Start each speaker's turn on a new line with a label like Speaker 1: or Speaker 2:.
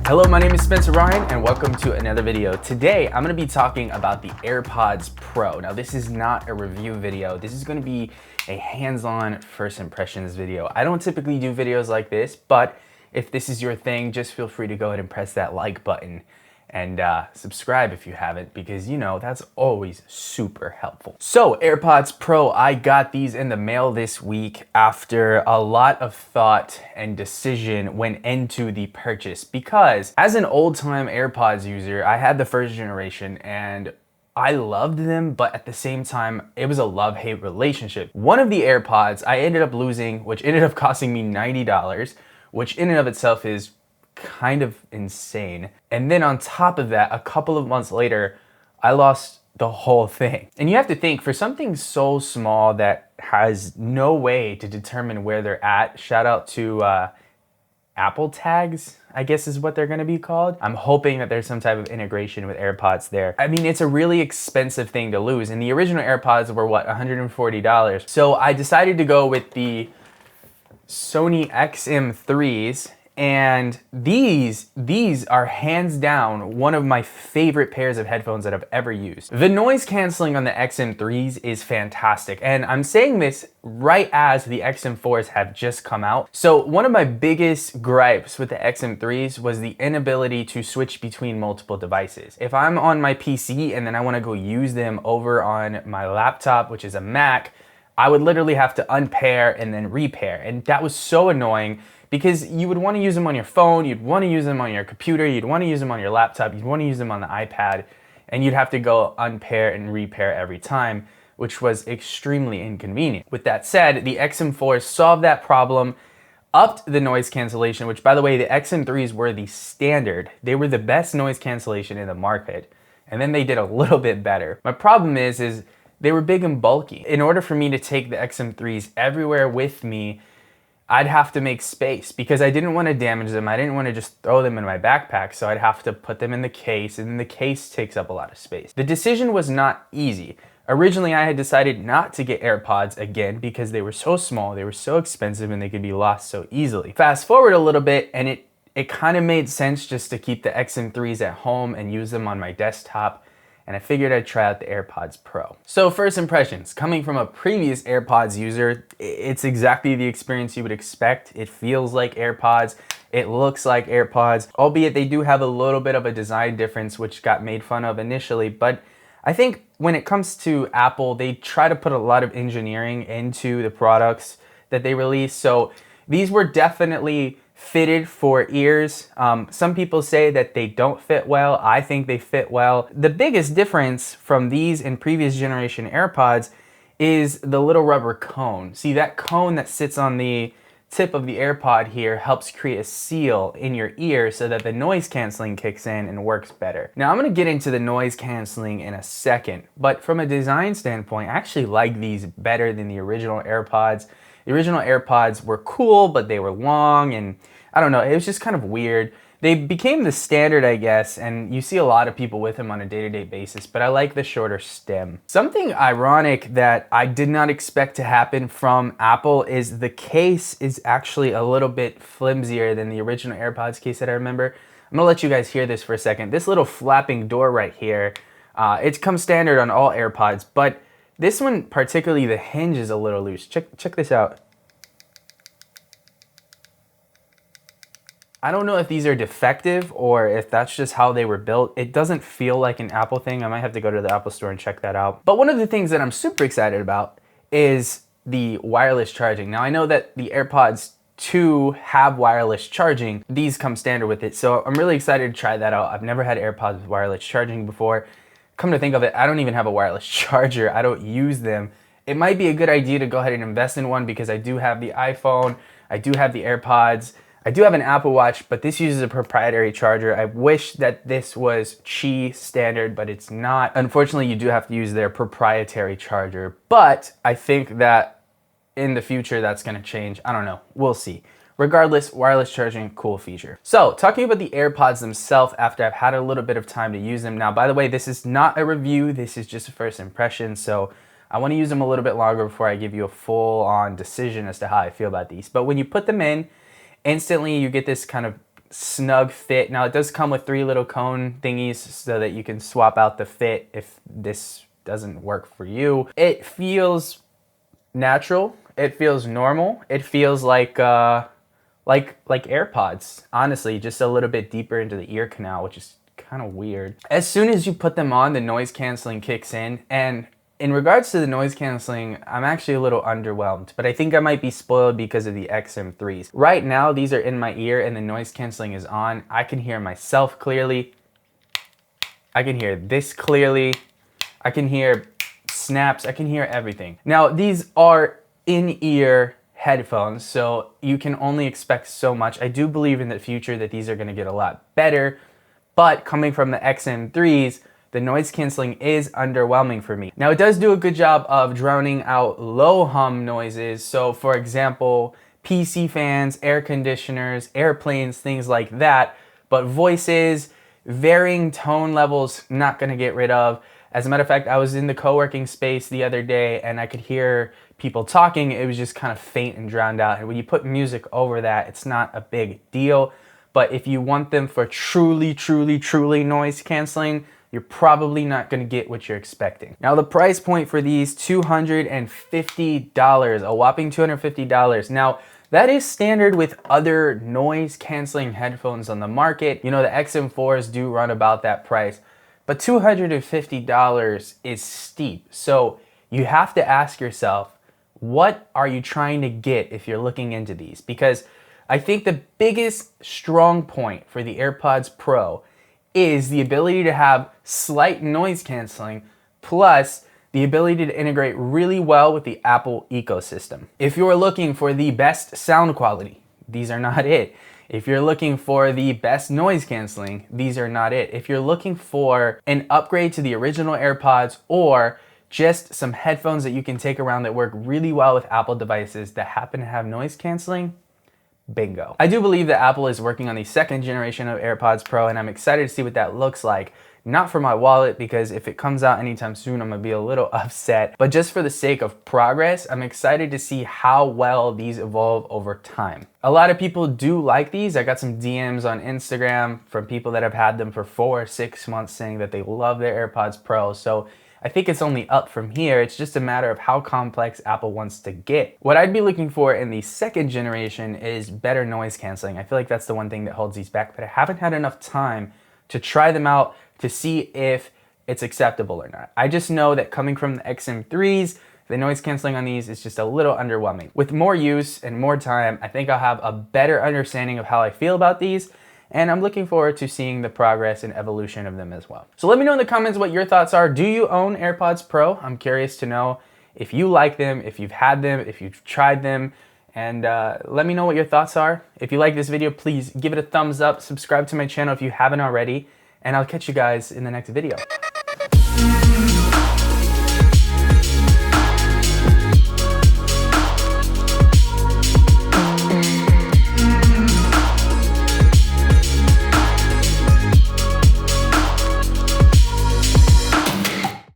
Speaker 1: Hello, my name is Spencer Ryan and welcome to another video. Today, I'm gonna be talking about the AirPods Pro. Now, this is not a review video. This is gonna be a hands-on first impressions video. I don't typically do videos like this, but if this is your thing, just feel free to go ahead and press that like button and subscribe if you haven't, because you know that's always super helpful. So AirPods Pro, I got these in the mail this week after a lot of thought and decision went into the purchase, because as an old-time AirPods user, I had the first generation and I loved them, but at the same time, it was a love-hate relationship. One of the AirPods I ended up losing, which ended up costing me $90, which in and of itself is kind of insane. And then on top of that, a couple of months later, I lost the whole thing. And you have to think, for something so small that has no way to determine where they're at, shout out to Apple tags, I guess is what they're gonna be called. I'm hoping that there's some type of integration with AirPods there. I mean, it's a really expensive thing to lose. And the original AirPods were what, $140? So I decided to go with the Sony XM3s. And these are hands down one of my favorite pairs of headphones that I've ever used. The noise canceling on the XM3s is fantastic. And I'm saying this right as the XM4s have just come out. So one of my biggest gripes with the XM3s was the inability to switch between multiple devices. If I'm on my PC and then I wanna go use them over on my laptop, which is a Mac, I would literally have to unpair and then repair. And that was so annoying, because you would want to use them on your phone, you'd want to use them on your computer, you'd want to use them on your laptop, you'd want to use them on the iPad, and you'd have to go unpair and repair every time, which was extremely inconvenient. With that said, the XM4s solved that problem, upped the noise cancellation, which by the way, the XM3s were the standard. They were the best noise cancellation in the market, and then they did a little bit better. My problem is they were big and bulky. In order for me to take the XM3s everywhere with me, I'd have to make space, because I didn't want to damage them. I didn't want to just throw them in my backpack, so I'd have to put them in the case, and then the case takes up a lot of space. The decision was not easy. Originally, I had decided not to get AirPods again because they were so small, they were so expensive, and they could be lost so easily. Fast forward a little bit, and it kind of made sense just to keep the XM3s at home and use them on my desktop, and I figured I'd try out the AirPods Pro. So first impressions, coming from a previous AirPods user, it's exactly the experience you would expect. It feels like AirPods, it looks like AirPods, albeit they do have a little bit of a design difference, which got made fun of initially. But I think when it comes to Apple, they try to put a lot of engineering into the products that they release. So these were definitely fitted for ears. Some people say that they don't fit well. I think they fit well. The biggest difference from these and previous generation AirPods is the little rubber cone. See, that cone that sits on the tip of the AirPod here helps create a seal in your ear so that the noise canceling kicks in and works better. Now, I'm gonna get into the noise canceling in a second, but from a design standpoint, I actually like these better than the original AirPods. The original AirPods were cool, but they were long, and I don't know, it was just kind of weird. They became the standard, I guess, and you see a lot of people with them on a day-to-day basis, but I like the shorter stem. Something ironic that I did not expect to happen from Apple is the case is actually a little bit flimsier than the original AirPods case that I remember. I'm gonna let you guys hear this for a second. This little flapping door right here, it comes standard on all AirPods, but this one, particularly the hinge, is a little loose. Check this out. I don't know if these are defective or if that's just how they were built. It doesn't feel like an Apple thing. I might have to go to the Apple store and check that out. But one of the things that I'm super excited about is the wireless charging. Now, I know that the AirPods 2 have wireless charging. These come standard with it. So I'm really excited to try that out. I've never had AirPods with wireless charging before. Come to think of it, I don't even have a wireless charger. I don't use them. It might be a good idea to go ahead and invest in one, because I do have the iPhone, I do have the AirPods, I do have an Apple Watch, but this uses a proprietary charger. I wish that this was Qi standard, but it's not. Unfortunately, you do have to use their proprietary charger, but I think that in the future that's gonna change. I don't know, we'll see. Regardless, wireless charging, cool feature. So talking about the AirPods themselves after I've had a little bit of time to use them. Now, by the way, this is not a review, this is just a first impression. So I wanna use them a little bit longer before I give you a full on decision as to how I feel about these. But when you put them in, instantly you get this kind of snug fit. Now it does come with 3 little cone thingies so that you can swap out the fit if this doesn't work for you. It feels natural. It feels normal. It feels like AirPods, honestly, just a little bit deeper into the ear canal, which is kind of weird. As soon as you put them on, the noise canceling kicks in, and in regards to the noise canceling, I'm actually a little underwhelmed, but I think I might be spoiled because of the XM3s. Right now, these are in my ear and the noise canceling is on. I can hear myself clearly. I can hear this clearly. I can hear snaps. I can hear everything. Now, these are in-ear headphones, so you can only expect so much. I do believe in the future that these are gonna get a lot better, but coming from the XM3s, the noise canceling is underwhelming for me. Now it does do a good job of drowning out low hum noises. So for example, PC fans, air conditioners, airplanes, things like that. But voices, varying tone levels, not gonna get rid of. As a matter of fact, I was in the co-working space the other day and I could hear people talking. It was just kind of faint and drowned out. And when you put music over that, it's not a big deal. But if you want them for truly noise canceling, you're probably not gonna get what you're expecting. Now the price point for these, $250, a whopping $250. Now that is standard with other noise canceling headphones on the market. You know, the XM4s do run about that price, but $250 is steep. So you have to ask yourself, what are you trying to get if you're looking into these? Because I think the biggest strong point for the AirPods Pro is the ability to have slight noise canceling plus the ability to integrate really well with the Apple ecosystem. If you're looking for the best sound quality, these are not it. If you're looking for the best noise canceling, these are not it. If you're looking for an upgrade to the original AirPods or just some headphones that you can take around that work really well with Apple devices that happen to have noise canceling, bingo. I do believe that Apple is working on the 2nd generation of AirPods Pro, and I'm excited to see what that looks like. Not for my wallet, because if it comes out anytime soon, I'm gonna be a little upset. But just for the sake of progress, I'm excited to see how well these evolve over time. A lot of people do like these. I got some DMs on Instagram from people that have had them for 4 or 6 months saying that they love their AirPods Pro. So I think it's only up from here. It's just a matter of how complex Apple wants to get. What I'd be looking for in the 2nd generation is better noise canceling. I feel like that's the one thing that holds these back, but I haven't had enough time to try them out to see if it's acceptable or not. I just know that coming from the XM3s, the noise canceling on these is just a little underwhelming. With more use and more time, I think I'll have a better understanding of how I feel about these, and I'm looking forward to seeing the progress and evolution of them as well. So let me know in the comments what your thoughts are. Do you own AirPods Pro? I'm curious to know if you like them, if you've had them, if you've tried them, and let me know what your thoughts are. If you like this video, please give it a thumbs up, subscribe to my channel if you haven't already, and I'll catch you guys in the next video.